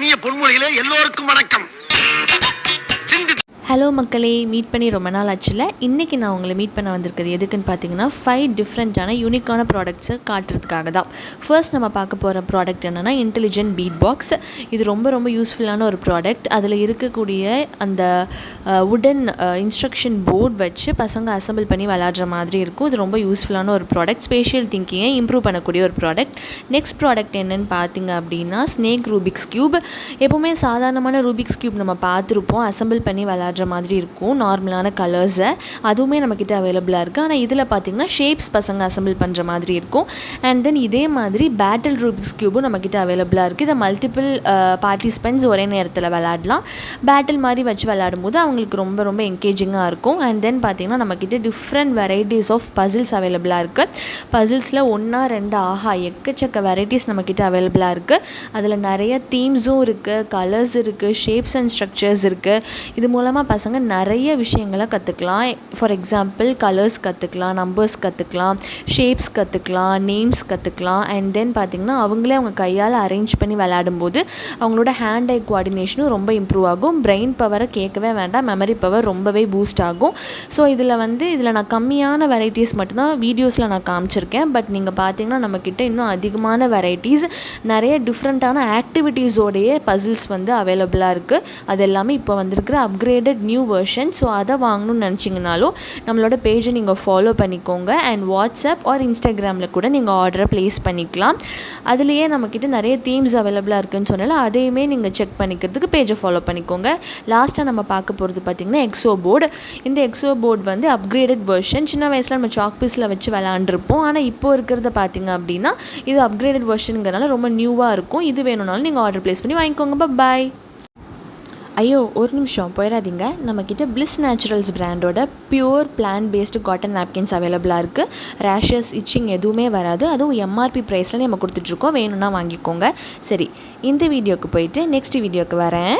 இனிய பொன்மொழிகளே எல்லோருக்கும் வணக்கம். ஹலோ மக்களே, மீட் பண்ணி ரொம்ப நாள் ஆச்சுல. இன்றைக்கி நான் உங்களை மீட் பண்ண வந்திருக்கிறது எதுக்குன்னு பார்த்தீங்கன்னா 5 டிஃப்ரெண்ட்டான யூனிக்கான ப்ராடக்ட்ஸை காட்டுறதுக்காக தான். ஃபர்ஸ்ட் நம்ம பார்க்க போகிற ப்ராடக்ட் என்னென்னா இன்டெலிஜென்ட் பீட் பாக்ஸ். இது ரொம்ப ரொம்ப யூஸ்ஃபுல்லான ஒரு ப்ராடக்ட். அதில் இருக்கக்கூடிய அந்த வுடன் இன்ஸ்ட்ரக்ஷன் போர்ட் வச்சு பசங்க அசம்பிள் பண்ணி விளையாடுற மாதிரி இருக்கும். இது ரொம்ப யூஸ்ஃபுல்லான ஒரு ப்ராடக்ட். ஸ்பேஷியல் திங்கிங்கை இம்ப்ரூவ் பண்ணக்கூடிய ஒரு ப்ராடக்ட். நெக்ஸ்ட் ப்ராடக்ட் என்னென்னு பார்த்தீங்க அப்படின்னா ஸ்னேக் ரூபிக்ஸ் க்யூப். எப்போவுமே சாதாரணமான ரூபிக்ஸ் க்யூப் நம்ம பார்த்துருப்போம், அசம்பிள் பண்ணி விளையாடுற மாதிரி இருக்கும், நார்மலான கலர்ஸை. அதுவுமே நம்மக்கிட்ட அவைலபிளாக இருக்குது. ஆனால் இதில் பார்த்திங்கன்னா ஷேப்ஸ் பசங்க அசம்பிள் பண்ணுற மாதிரி இருக்கும். அண்ட் தென் இதே மாதிரி பேட்டில் ரூபிக்ஸ் க்யூபும் நம்மக்கிட்ட அவைலபிளாக இருக்குது. இதை மல்டிபிள் பார்ட்டிசிபெண்ட்ஸ் ஒரே நேரத்தில் விளையாடலாம். பேட்டில் மாதிரி வச்சு விளையாடும் போது அவங்களுக்கு ரொம்ப ரொம்ப என்கேஜிங்காக இருக்கும். அண்ட் தென் பார்த்திங்கன்னா நம்மக்கிட்ட டிஃப்ரெண்ட் வெரைட்டிஸ் ஆஃப் பசில்ஸ் அவைலபிளாக இருக்குது. பசில்ஸில் 1 2 ஆஹா எக்கச்சக்க வெரைட்டிஸ் நம்மக்கிட்ட அவைலபிளாக இருக்குது. அதில் நிறைய தீம்ஸும் இருக்குது, கலர்ஸ் இருக்குது, ஷேப்ஸ் அண்ட் ஸ்ட்ரக்சர்ஸ் இருக்குது. இது மூலமாக பசங்க நிறைய விஷயங்களை கற்றுக்கலாம். ஃபார் எக்ஸாம்பிள் கலர்ஸ் கற்றுக்கலாம், நம்பர்ஸ் கற்றுக்கலாம், ஷேப்ஸ் கற்றுக்கலாம், நேம்ஸ் கற்றுக்கலாம். அண்ட் தென் பார்த்திங்கன்னா அவங்களே அவங்க கையால் அரேஞ்ச் பண்ணி விளையாடும்போது அவங்களோட ஹேண்ட் ஐ கோஆர்டினேஷனும் ரொம்ப இம்ப்ரூவ் ஆகும். பிரெயின் பவரை கேட்கவே வேண்டாம், மெமரி பவர் ரொம்பவே பூஸ்ட் ஆகும். ஸோ இதில் நான் கம்மியான வெரைட்டிஸ் மட்டும்தான் வீடியோஸில் நான் காமிச்சிருக்கேன். பட் நீங்கள் பார்த்தீங்கன்னா நம்மக்கிட்ட இன்னும் அதிகமான வெரைட்டிஸ், நிறைய டிஃப்ரெண்ட்டான ஆக்டிவிட்டீஸோடைய பசில்ஸ் அவைலபிளாக இருக்குது. அது எல்லாமே இப்போ வந்திருக்கிற அப்கிரேடட் நியூ வெர்ஷன். ஸோ அதை வாங்கணும்னு நினச்சிங்கனாலும் நம்மளோட பேஜை நீங்கள் ஃபாலோ பண்ணிக்கோங்க. அண்ட் வாட்ஸ்அப் ஆர் இன்ஸ்டாகிராமில் கூட நீங்கள் ஆர்டரை ப்ளேஸ் பண்ணிக்கலாம். அதுலேயே நம்மக்கிட்ட நிறைய தீம்ஸ் அவைலபிளாக இருக்குதுன்னு சொன்னால அதையுமே நீங்கள் செக் பண்ணிக்கிறதுக்கு பேஜை ஃபாலோ பண்ணிக்கோங்க. லாஸ்ட்டாக நம்ம பார்க்க போகிறது பார்த்திங்கன்னா எக்ஸோ போர்டு. இந்த எக்ஸோ போர்டு அப்கிரேடட் வெர்ஷன். சின்ன வயசில் நம்ம சாக் பீஸில் வச்சு விளாண்டுருப்போம். ஆனால் இப்போ இருக்கிறத பார்த்திங்க அப்படின்னா இது அப்கிரேடட் வெர்ஷனுங்கிறனால ரொம்ப நியூவாக இருக்கும். இது வேணும்னாலும் நீங்கள் ஆர்டர் ப்ளேஸ் பண்ணி வாங்கிக்கோங்க. பாய். ஐயோ, ஒரு நிமிஷம் போயிடாதீங்க. நம்மக்கிட்ட பிளிஸ் நேச்சுரல்ஸ் பிராண்டோட pure plant based cotton napkins அவைலபிளாக இருக்குது. ரேஷஸ், இச்சிங் எதுவுமே வராது. அதுவும் எம்ஆர்பி ப்ரைஸில் நம்ம கொடுத்துட்ருக்கோம். வேணும்னா வாங்கிக்கோங்க. சரி, இந்த வீடியோக்கு போயிட்டு நெக்ஸ்ட் வீடியோக்கு வரேன்.